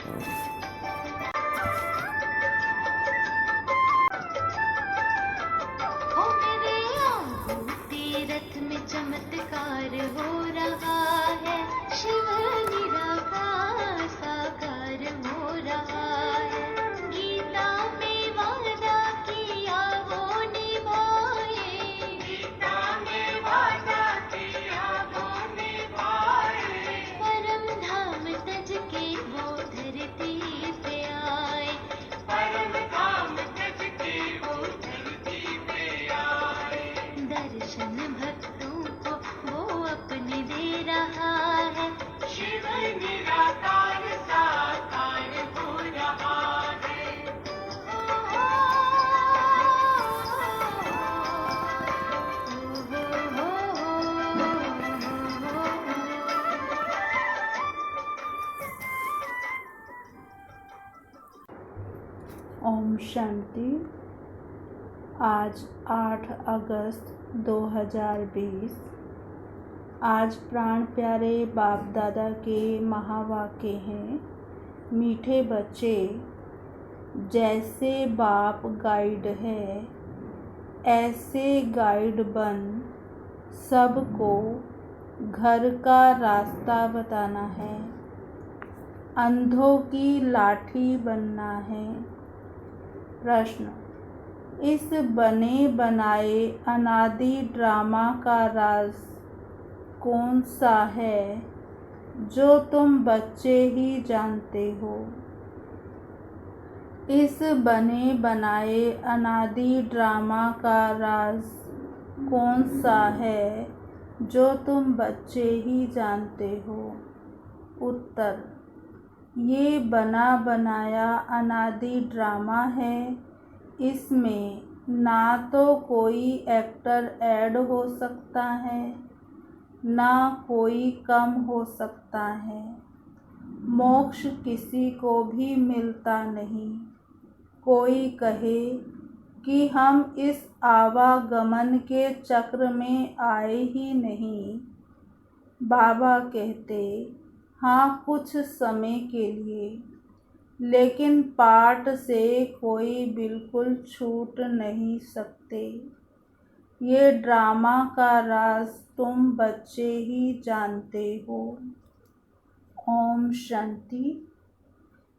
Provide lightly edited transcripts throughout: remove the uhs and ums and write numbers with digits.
ओ मेरे आंखों तीरथ में चमत्कार हो रहा है, शिव निराकार साकार हो रहा है। गीता में वादा किया वो निभाए, गीता में वादा किया वो निभाए। परम धाम तज के वो धरती पे आए, परम धाम तज के वो धरती पे आए। दर्शन भक्तों को वो अपने दे रहा है, शिव निराकार साकार हो रहा है। ओम शांति। आज 8 अगस्त 2020। आज प्राण प्यारे बाप दादा के महावाक्य हैं। मीठे बच्चे, जैसे बाप गाइड है ऐसे गाइड बन सबको घर का रास्ता बताना है। अंधों की लाठी बनना है। प्रश्न: इस बने बनाए अनादि ड्रामा का राज कौन सा है जो तुम बच्चे ही जानते हो? इस बने बनाए अनादि ड्रामा का राज कौन सा है जो तुम बच्चे ही जानते हो? उत्तर: ये बना बनाया अनादि ड्रामा है। इसमें ना तो कोई एक्टर ऐड हो सकता है, ना कोई कम हो सकता है। मोक्ष किसी को भी मिलता नहीं। कोई कहे कि हम इस आवागमन के चक्र में आए ही नहीं। बाबा कहते, हाँ, कुछ समय के लिए, लेकिन पाठ से कोई बिल्कुल छूट नहीं सकते। ये ड्रामा का राज तुम बच्चे ही जानते हो। ओम शांति।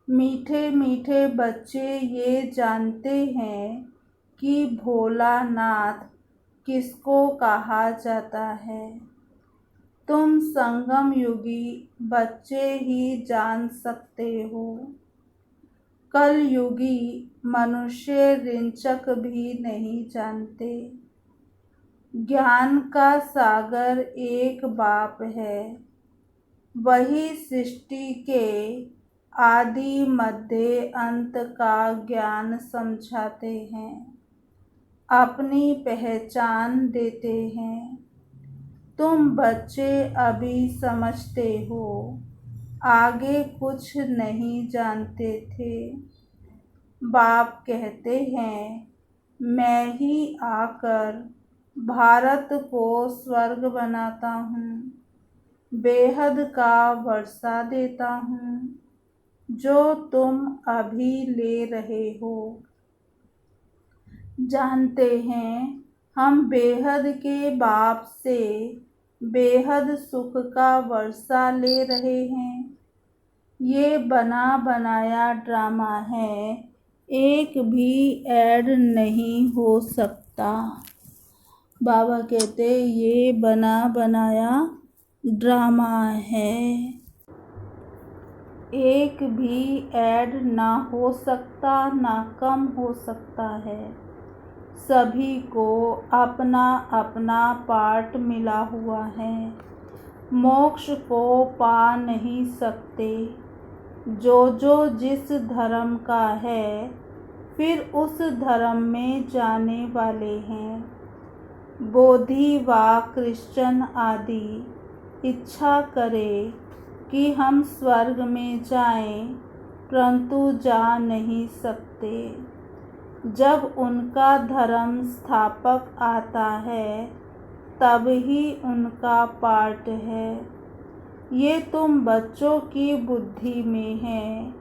मीठे मीठे बच्चे ये जानते हैं कि भोलानाथ किसको कहा जाता है। तुम संगम युगी बच्चे ही जान सकते हो। कल युगी मनुष्य रिंचक भी नहीं जानते। ज्ञान का सागर एक बाप है। वही सृष्टि के आदि मध्य अंत का ज्ञान समझाते हैं, अपनी पहचान देते हैं। तुम बच्चे अभी समझते हो, आगे कुछ नहीं जानते थे। बाप कहते हैं, मैं ही आकर भारत को स्वर्ग बनाता हूँ, बेहद का वर्षा देता हूँ, जो तुम अभी ले रहे हो। जानते हैं, हम बेहद के बाप से बेहद सुख का वर्षा ले रहे हैं। ये बना बनाया ड्रामा है, एक भी ऐड नहीं हो सकता। बाबा कहते, ये बना बनाया ड्रामा है, एक भी ऐड ना हो सकता, ना कम हो सकता है। सभी को अपना अपना पार्ट मिला हुआ है। मोक्ष को पा नहीं सकते। जो जिस धर्म का है, फिर उस धर्म में जाने वाले हैं। बोधि व क्रिश्चन आदि इच्छा करे कि हम स्वर्ग में जाएं, परंतु जा नहीं सकते। जब उनका धर्म स्थापक आता है, तब ही उनका पार्ट है। ये तुम बच्चों की बुद्धि में है,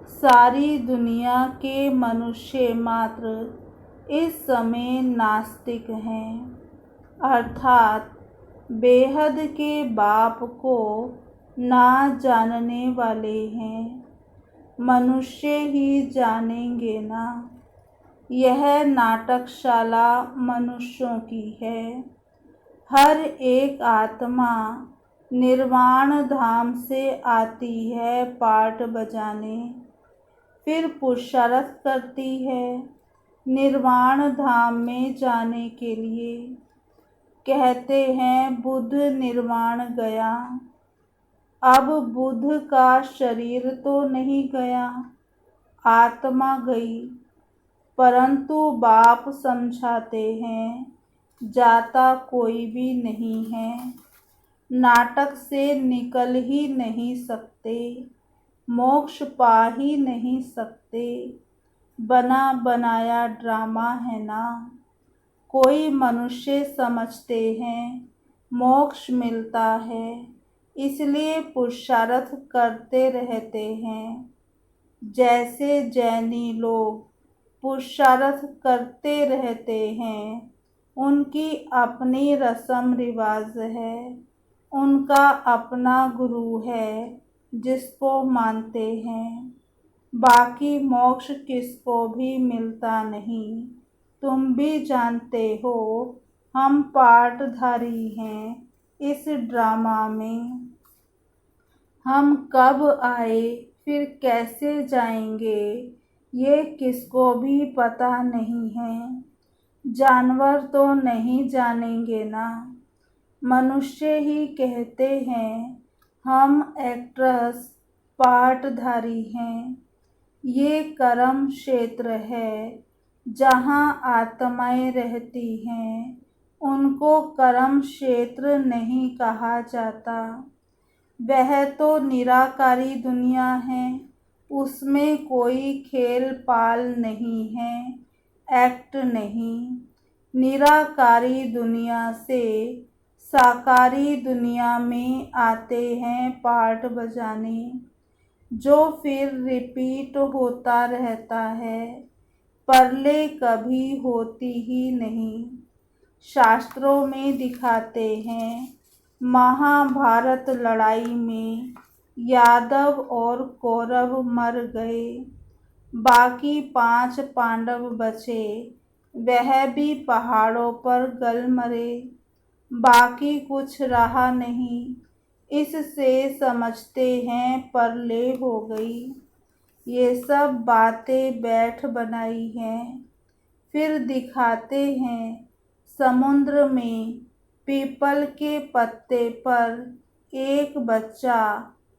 सारी दुनिया के मनुष्य मात्र इस समय नास्तिक हैं, अर्थात बेहद के बाप को ना जानने वाले हैं। मनुष्य ही जानेंगे ना। यह नाटकशाला मनुष्यों की है। हर एक आत्मा निर्वाण धाम से आती है पाठ बजाने, फिर पुरुषार्थ करती है निर्वाण धाम में जाने के लिए। कहते हैं बुद्ध निर्वाण गया। अब बुद्ध का शरीर तो नहीं गया, आत्मा गई, परंतु बाप समझाते हैं जाता कोई भी नहीं है। नाटक से निकल ही नहीं सकते, मोक्ष पा ही नहीं सकते। बना बनाया ड्रामा है ना। कोई मनुष्य समझते हैं मोक्ष मिलता है, इसलिए पुरुषार्थ करते रहते हैं। जैसे जैनी लोग पुरुषार्थ करते रहते हैं, उनकी अपनी रस्म रिवाज है, उनका अपना गुरु है जिसको मानते हैं। बाकी मोक्ष किसको भी मिलता नहीं। तुम भी जानते हो हम पाठधारी हैं इस ड्रामा में। हम कब आए फिर कैसे जाएंगे ये किसको भी पता नहीं है। जानवर तो नहीं जानेंगे ना। मनुष्य ही कहते हैं हम एक्ट्रेस पाठधारी हैं। ये कर्म क्षेत्र है, जहाँ आत्माएं रहती हैं उनको कर्म क्षेत्र नहीं कहा जाता। वह तो निराकारी दुनिया है, उसमें कोई खेल पाल नहीं है, एक्ट नहीं। निराकारी दुनिया से साकारी दुनिया में आते हैं पाठ बजाने, जो फिर रिपीट होता रहता है, परले कभी होती ही नहीं। शास्त्रों में दिखाते हैं महाभारत लड़ाई में यादव और कौरव मर गए, बाकी 5 पांडव बचे, वह भी पहाड़ों पर गल मरे, बाकी कुछ रहा नहीं। इससे समझते हैं परले हो गई। ये सब बातें बैठ बनाई हैं। फिर दिखाते हैं समुद्र में पीपल के पत्ते पर एक बच्चा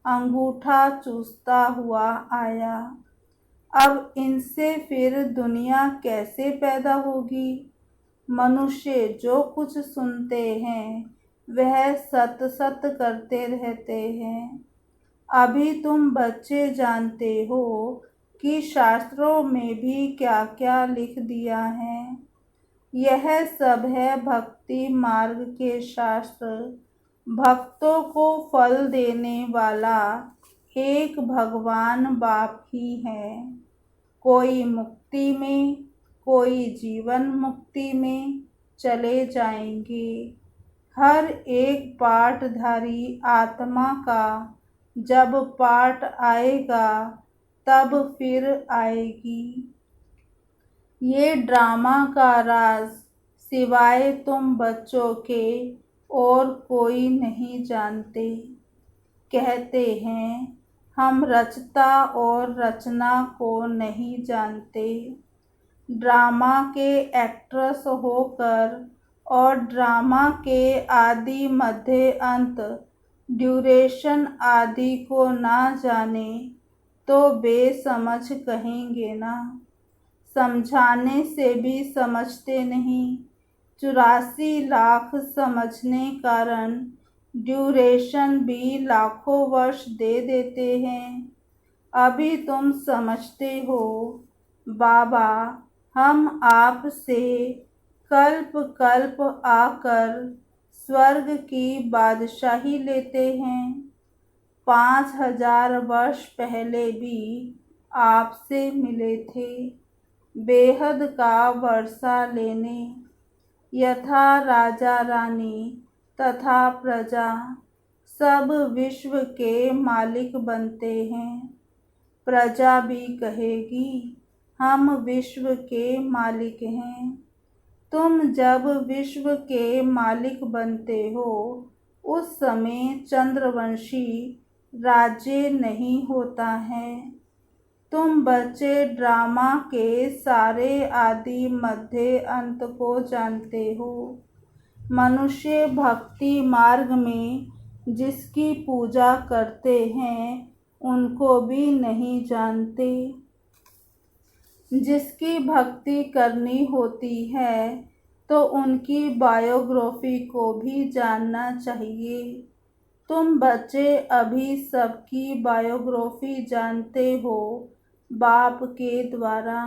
अंगूठा चूसता हुआ आया। अब इनसे फिर दुनिया कैसे पैदा होगी। मनुष्य जो कुछ सुनते हैं वह सत सत करते रहते हैं। अभी तुम बच्चे जानते हो कि शास्त्रों में भी क्या क्या लिख दिया है। यह सब है भक्ति मार्ग के शास्त्र। भक्तों को फल देने वाला एक भगवान बाप ही है। कोई मुक्ति में, कोई जीवन मुक्ति में चले जाएंगे। हर एक पाठधारी आत्मा का जब पाठ आएगा तब फिर आएगी। ये ड्रामा का राज सिवाय तुम बच्चों के और कोई नहीं जानते। कहते हैं हम रचता और रचना को नहीं जानते। ड्रामा के एक्ट्रेस होकर और ड्रामा के आदि मध्य अंत ड्यूरेशन आदि को ना जाने तो बेसमझ कहेंगे ना। समझाने से भी समझते नहीं। 84 लाख समझने कारण ड्यूरेशन भी लाखों वर्ष दे देते हैं। अभी तुम समझते हो बाबा हम आपसे कल्प कल्प आकर स्वर्ग की बादशाही लेते हैं। 5000 वर्ष पहले भी आपसे मिले थे बेहद का वर्षा लेने। यथा राजा रानी तथा प्रजा सब विश्व के मालिक बनते हैं, प्रजा भी कहेगी हम विश्व के मालिक हैं। तुम जब विश्व के मालिक बनते हो उस समय चंद्रवंशी राज्य नहीं होता है। तुम बच्चे ड्रामा के सारे आदि मध्य अंत को जानते हो। मनुष्य भक्ति मार्ग में जिसकी पूजा करते हैं उनको भी नहीं जानते। जिसकी भक्ति करनी होती है तो उनकी बायोग्राफी को भी जानना चाहिए। तुम बच्चे अभी सबकी बायोग्राफी जानते हो बाप के द्वारा।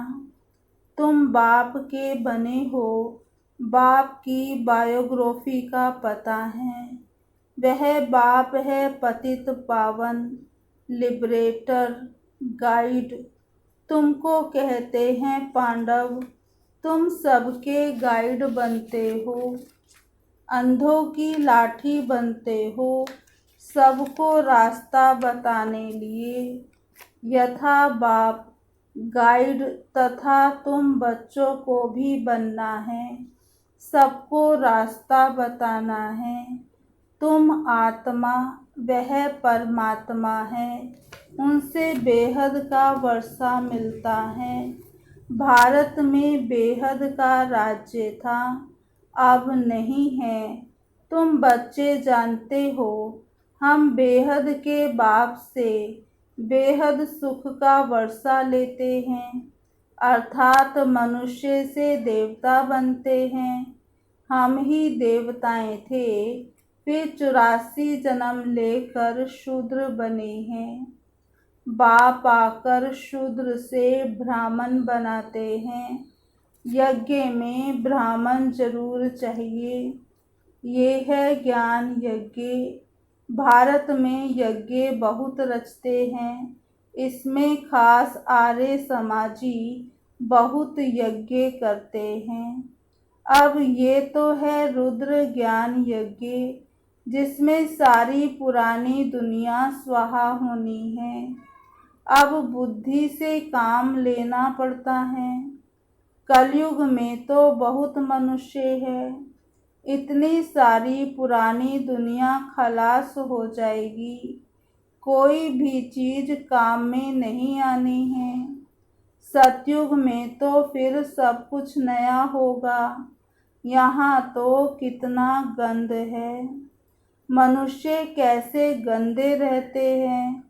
तुम बाप के बने हो, बाप की बायोग्राफी का पता है। वह बाप है पतित पावन, लिबरेटर, गाइड। तुमको कहते हैं पांडव, तुम सबके गाइड बनते हो, अंधों की लाठी बनते हो, सबको रास्ता बताने लिए। यथा बाप गाइड तथा तुम बच्चों को भी बनना है, सबको रास्ता बताना है। तुम आत्मा, वह परमात्मा है, उनसे बेहद का वर्षा मिलता है। भारत में बेहद का राज्य था, अब नहीं है। तुम बच्चे जानते हो हम बेहद के बाप से बेहद सुख का वर्षा लेते हैं, अर्थात मनुष्य से देवता बनते हैं। हम ही देवताएं थे, फिर 84 जन्म लेकर शूद्र बने हैं। बाप आकर शूद्र से ब्राह्मण बनाते हैं। यज्ञ में ब्राह्मण जरूर चाहिए। ये है ज्ञान यज्ञ। भारत में यज्ञ बहुत रचते हैं, इसमें खास आर्य समाजी बहुत यज्ञ करते हैं। अब ये तो है रुद्र ज्ञान यज्ञ, जिसमें सारी पुरानी दुनिया स्वाहा होनी है। अब बुद्धि से काम लेना पड़ता है। कलयुग में तो बहुत मनुष्य है, इतनी सारी पुरानी दुनिया खलास हो जाएगी, कोई भी चीज काम में नहीं आनी है। सतयुग में तो फिर सब कुछ नया होगा। यहाँ तो कितना गंद है। मनुष्य कैसे गंदे रहते हैं।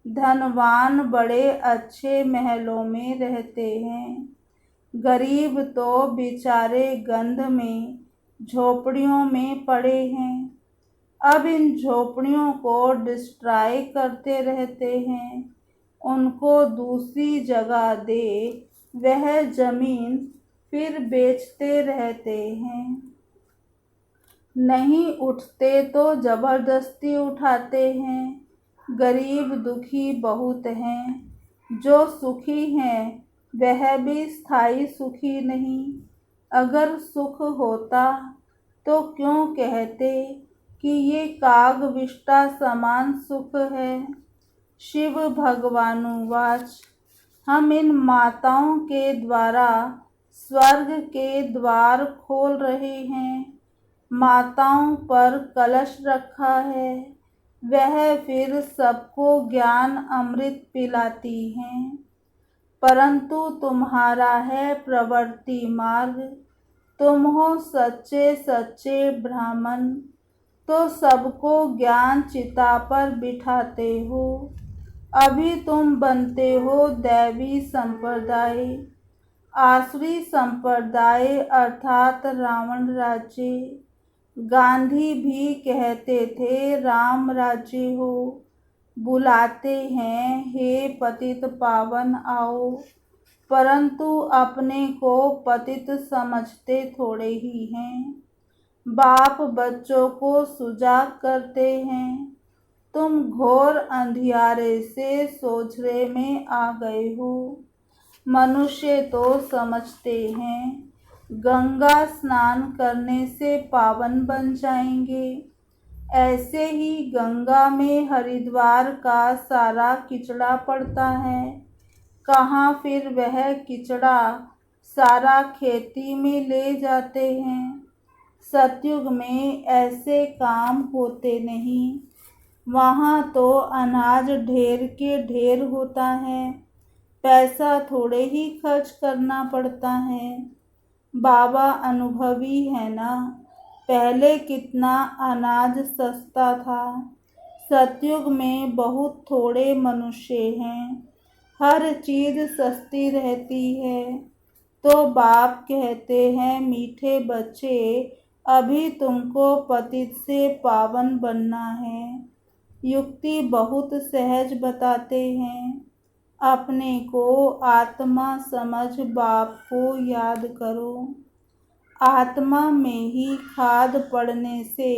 धनवान बड़े अच्छे महलों में रहते हैं, गरीब तो बेचारे गंध में झोपड़ियों में पड़े हैं। अब इन झोपड़ियों को डिस्ट्रॉय करते रहते हैं, उनको दूसरी जगह दे वह जमीन फिर बेचते रहते हैं। नहीं उठते तो जबरदस्ती उठाते हैं। गरीब दुखी बहुत हैं, जो सुखी हैं वह भी स्थायी सुखी नहीं। अगर सुख होता तो क्यों कहते कि ये कागविष्टा समान सुख है। शिव भगवानुवाच, हम इन माताओं के द्वारा स्वर्ग के द्वार खोल रहे हैं। माताओं पर कलश रखा है, वह फिर सबको ज्ञान अमृत पिलाती हैं। परंतु तुम्हारा है प्रवृत्ति मार्ग, तुम हो सच्चे सच्चे ब्राह्मण, तो सबको ज्ञान चिता पर बिठाते हो। अभी तुम बनते हो दैवी संप्रदाय, आसुरी संप्रदाय अर्थात रावण राज्य। गांधी भी कहते थे राम राज्य हो, बुलाते हैं हे पतित पावन आओ, परंतु अपने को पतित समझते थोड़े ही हैं। बाप बच्चों को सुजाग करते हैं, तुम घोर अंधियारे से सोझरे में आ गए हो। मनुष्य तो समझते हैं गंगा स्नान करने से पावन बन जाएंगे। ऐसे ही गंगा में हरिद्वार का सारा किचड़ा पड़ता है। कहाँ फिर वह किचड़ा सारा खेती में ले जाते हैं। सतयुग में ऐसे काम होते नहीं। वहाँ तो अनाज ढेर के ढेर होता है, पैसा थोड़े ही खर्च करना पड़ता है। बाबा अनुभवी है ना, पहले कितना अनाज सस्ता था। सतयुग में बहुत थोड़े मनुष्य हैं, हर चीज सस्ती रहती है। तो बाप कहते हैं मीठे बच्चे, अभी तुमको पतित से पावन बनना है। युक्ति बहुत सहज बताते हैं। अपने को आत्मा समझ बाप को याद करो। आत्मा में ही खाद पड़ने से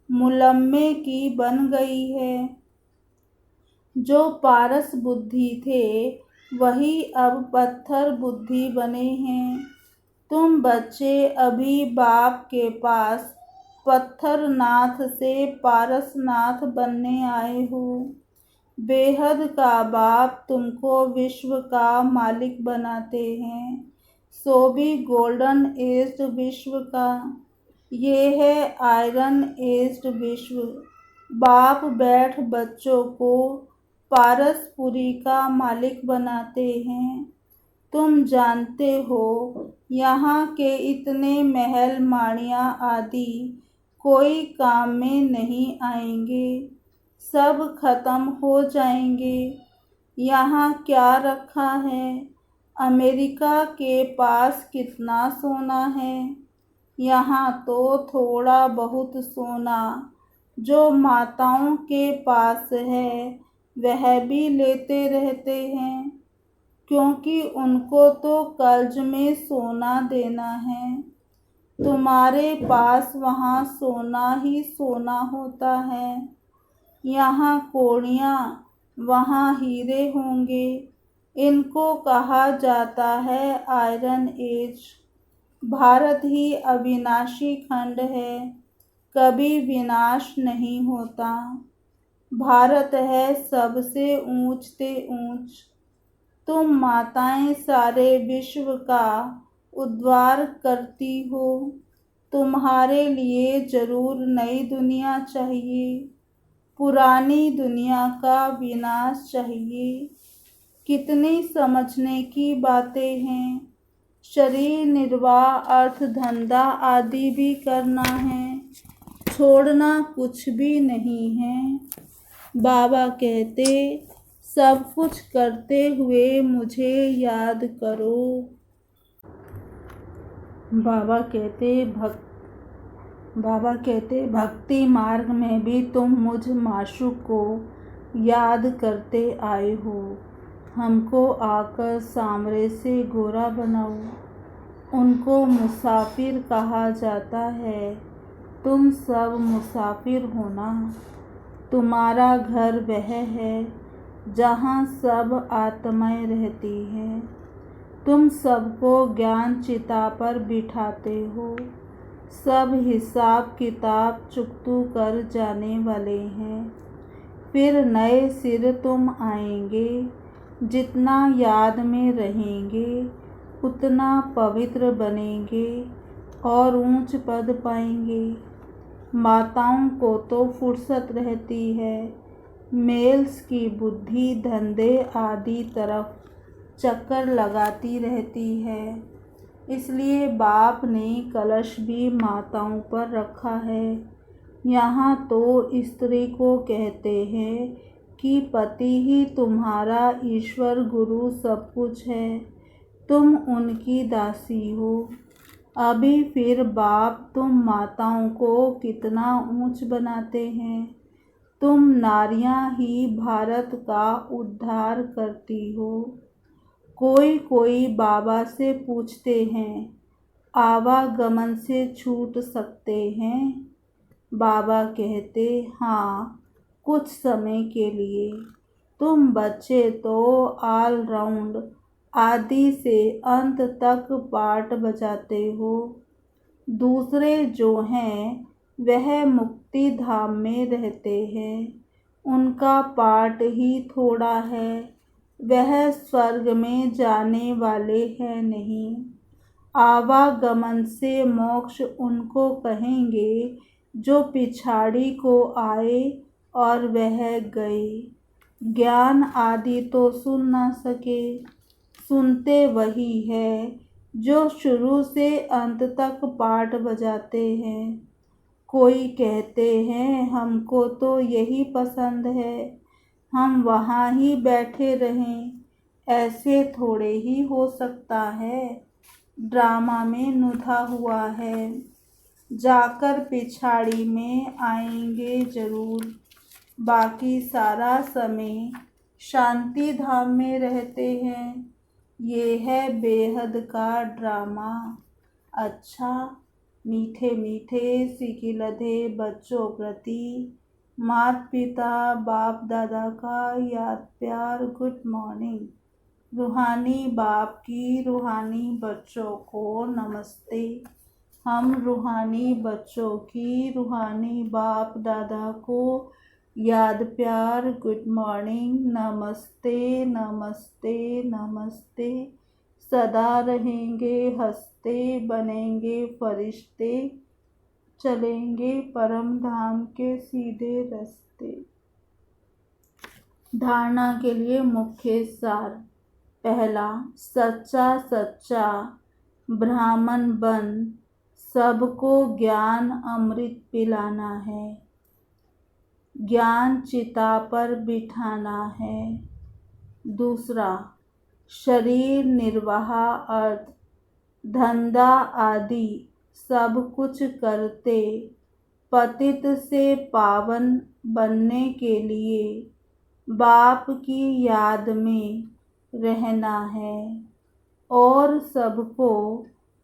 मुलम्मे की बन गई है। जो पारस बुद्धि थे वही अब पत्थर बुद्धि बने हैं। तुम बच्चे अभी बाप के पास पत्थर नाथ से पारस नाथ बनने आए हो। बेहद का बाप तुमको विश्व का मालिक बनाते हैं, सो भी गोल्डन एज्ड विश्व का। ये है आयरन एज्ड विश्व। बाप बैठ बच्चों को पारसपुरी का मालिक बनाते हैं। तुम जानते हो यहाँ के इतने महल माड़ियाँ आदि कोई काम में नहीं आएंगे, सब खत्म हो जाएंगे। यहाँ क्या रखा है? अमेरिका के पास कितना सोना है? यहाँ तो थोड़ा बहुत सोना जो माताओं के पास है वह भी लेते रहते हैं, क्योंकि उनको तो कर्ज में सोना देना है। तुम्हारे पास वहाँ सोना ही सोना होता है। यहाँ कोड़ियाँ, वहाँ हीरे होंगे। इनको कहा जाता है आयरन एज। भारत ही अविनाशी खंड है, कभी विनाश नहीं होता। भारत है सबसे ऊंच से ऊंच। तुम माताएं सारे विश्व का उद्धार करती हो। तुम्हारे लिए जरूर नई दुनिया चाहिए, पुरानी दुनिया का विनाश चाहिए। कितनी समझने की बातें हैं। शरीर निर्वाह, अर्थ धंधा आदि भी करना है, छोड़ना कुछ भी नहीं है। बाबा कहते सब कुछ करते हुए मुझे याद करो। बाबा कहते भक्ति मार्ग में भी तुम मुझ माशूक को याद करते आए हो। हमको आकर सांवरे से गोरा बनाओ। उनको मुसाफिर कहा जाता है। तुम सब मुसाफिर हो ना। तुम्हारा घर वह है जहाँ सब आत्माएं रहती हैं। तुम सबको ज्ञान चिता पर बिठाते हो। सब हिसाब किताब चुकतू कर जाने वाले हैं। फिर नए सिर तुम आएंगे। जितना याद में रहेंगे उतना पवित्र बनेंगे और ऊंच पद पाएंगे। माताओं को तो फुर्सत रहती है, मेल्स की बुद्धि धंधे आदि तरफ चक्कर लगाती रहती है। इसलिए बाप ने कलश भी माताओं पर रखा है। यहाँ तो स्त्री को कहते हैं कि पति ही तुम्हारा ईश्वर गुरु सब कुछ है, तुम उनकी दासी हो। अभी फिर बाप तुम माताओं को कितना ऊंच बनाते हैं। तुम नारियां ही भारत का उद्धार करती हो। कोई बाबा से पूछते हैं आवागमन से छूट सकते हैं? बाबा कहते हाँ, कुछ समय के लिए। तुम बच्चे तो ऑल राउंड आदि से अंत तक पाठ बजाते हो। दूसरे जो हैं वह मुक्ति धाम में रहते हैं, उनका पाठ ही थोड़ा है, वह स्वर्ग में जाने वाले हैं नहीं। आवागमन से मोक्ष उनको कहेंगे जो पिछाड़ी को आए और वह गए। ज्ञान आदि तो सुन न सके, सुनते वही है जो शुरू से अंत तक पाठ बजाते हैं। कोई कहते हैं हमको तो यही पसंद है, हम वहाँ ही बैठे रहें। ऐसे थोड़े ही हो सकता है। ड्रामा में नुधा हुआ है, जाकर पिछाड़ी में आएंगे जरूर। बाकी सारा समय शांति धाम में रहते हैं। ये है बेहद का ड्रामा। अच्छा, मीठे मीठे सिकिलधे बच्चों प्रति माता पिता बाप दादा का याद प्यार गुड मॉर्निंग। रूहानी बाप की रूहानी बच्चों को नमस्ते। हम रूहानी बच्चों की रूहानी बाप दादा को याद प्यार गुड मॉर्निंग, नमस्ते नमस्ते नमस्ते। सदा रहेंगे हंसते, बनेंगे फरिश्ते, चलेंगे परम धाम के सीधे रास्ते। धारणा के लिए मुख्य सार। पहला, सच्चा सच्चा ब्राह्मण बन सबको ज्ञान अमृत पिलाना है, ज्ञान चिता पर बिठाना है। दूसरा, शरीर निर्वाह अर्थ धंधा आदि सब कुछ करते पतित से पावन बनने के लिए बाप की याद में रहना है और सबको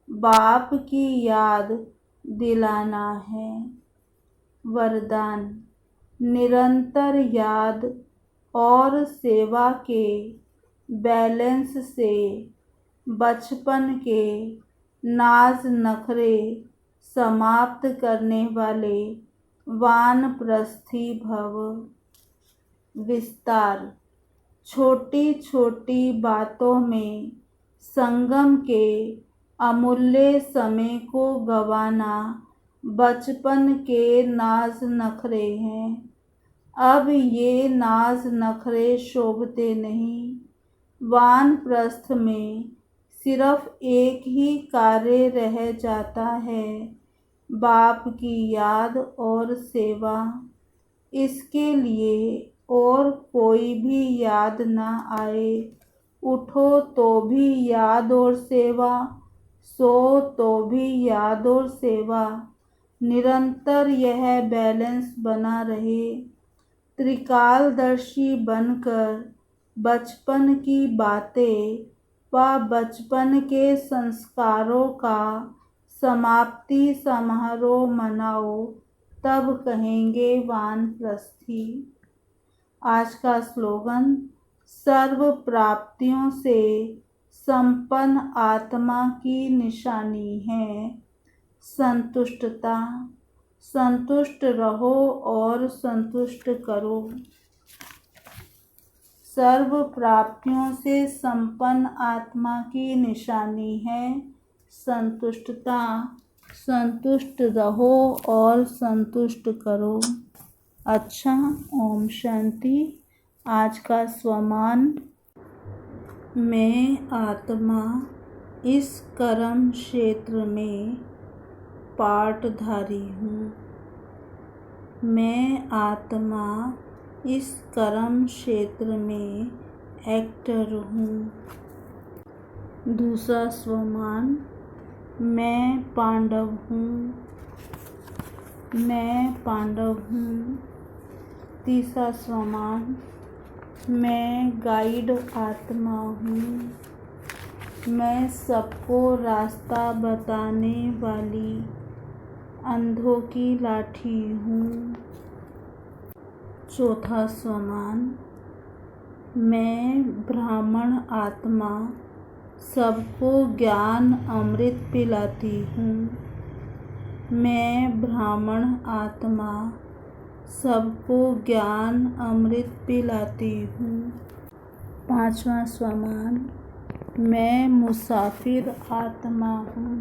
बाप की याद दिलाना है। वरदान, निरंतर याद और सेवा के बैलेंस से बचपन के नाज नखरे समाप्त करने वाले वानप्रस्थी भव। विस्तार, छोटी छोटी बातों में संगम के अमूल्य समय को गंवाना बचपन के नाज नखरे हैं। अब ये नाज नखरे शोभते नहीं। वानप्रस्थ में सिर्फ एक ही कार्य रह जाता है, बाप की याद और सेवा। इसके लिए और कोई भी याद न आए। उठो तो भी याद और सेवा, सो तो भी याद और सेवा। निरंतर यह बैलेंस बना रहे। त्रिकालदर्शी बनकर बचपन की बातें व बचपन के संस्कारों का समाप्ति समारोह मनाओ, तब कहेंगे वानप्रस्थी। आज का स्लोगन, सर्व प्राप्तियों से संपन्न आत्मा की निशानी है संतुष्टता। संतुष्ट रहो और संतुष्ट करो। सर्व प्राप्तियों से संपन्न आत्मा की निशानी है संतुष्टता। संतुष्ट रहो और संतुष्ट करो। अच्छा, ओम शांति। आज का स्वमान, मैं आत्मा इस कर्म क्षेत्र में पाठधारी हूँ। मैं आत्मा इस कर्म क्षेत्र में एक्टर हूँ। दूसरा स्वमान, मैं पांडव हूँ। मैं पांडव हूँ। तीसरा स्वमान, मैं गाइड आत्मा हूँ। मैं सबको रास्ता बताने वाली अंधों की लाठी हूँ। चौथा स्वमान। मैं ब्राह्मण आत्मा सबको ज्ञान अमृत पिलाती हूँ। मैं ब्राह्मण आत्मा सबको ज्ञान अमृत पिलाती हूँ। पांचवा स्वमान। मैं मुसाफिर आत्मा हूँ।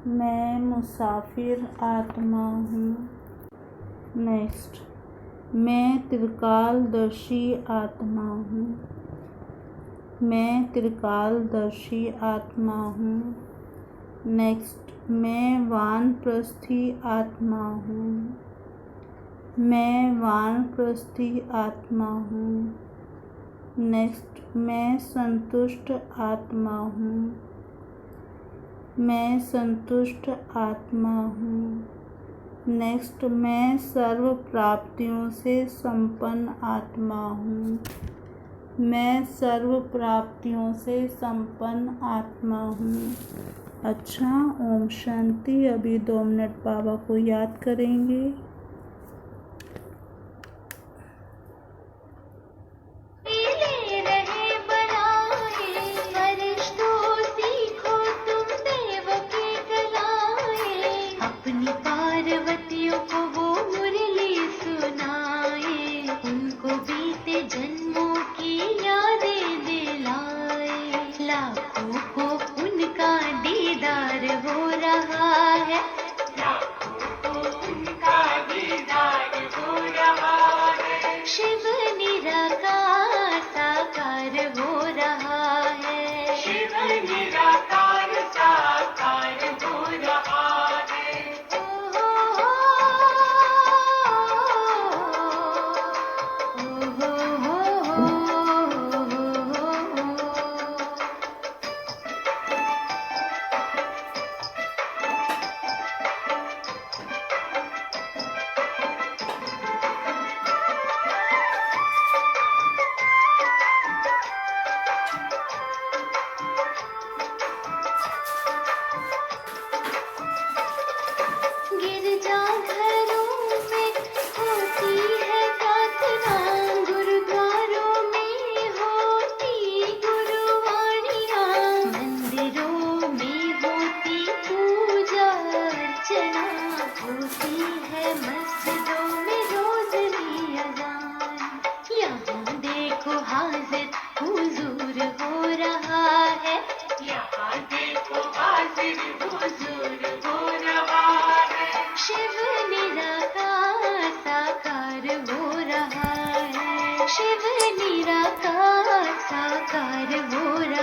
मैं मुसाफिर आत्मा हूँ। नेक्स्ट। मैं त्रिकालदर्शी आत्मा हूँ। मैं त्रिकालदर्शी आत्मा हूँ। नेक्स्ट। मैं वानप्रस्थी आत्मा हूँ। मैं वानप्रस्थी आत्मा हूँ। नेक्स्ट। मैं संतुष्ट आत्मा हूँ। मैं संतुष्ट आत्मा हूँ। नेक्स्ट। मैं सर्व प्राप्तियों से संपन्न आत्मा हूँ। मैं सर्व प्राप्तियों से संपन्न आत्मा हूँ। अच्छा, ओम शांति। अभी 2 मिनट बाबा को याद करेंगे। पार्वतियों को वो मुरली सुनाए, उनको बीते जन्मों की यादें दिलाए। लाखों को उनका दीदार हो रहा है। लाखों को उनका दीदार हो रहा है। शिव निराकार साकार हो रहा है। शिव निराकार साकार हो रहा है। गिरजाघरों में होती है प्रार्थना, गुरुद्वारों में होती गुरुवाणियाँ, मंदिरों में होती पूजा अर्चना, होती है मस्जिदों में रोज़ अज़ान। यहाँ देखो हाजिर हुजूर हो रहा है। यहाँ देखो हाजिर हुजूर हो रहा है। शिव निराकार साकार हो रहा है। शिव निराकार साकार हो रहा है।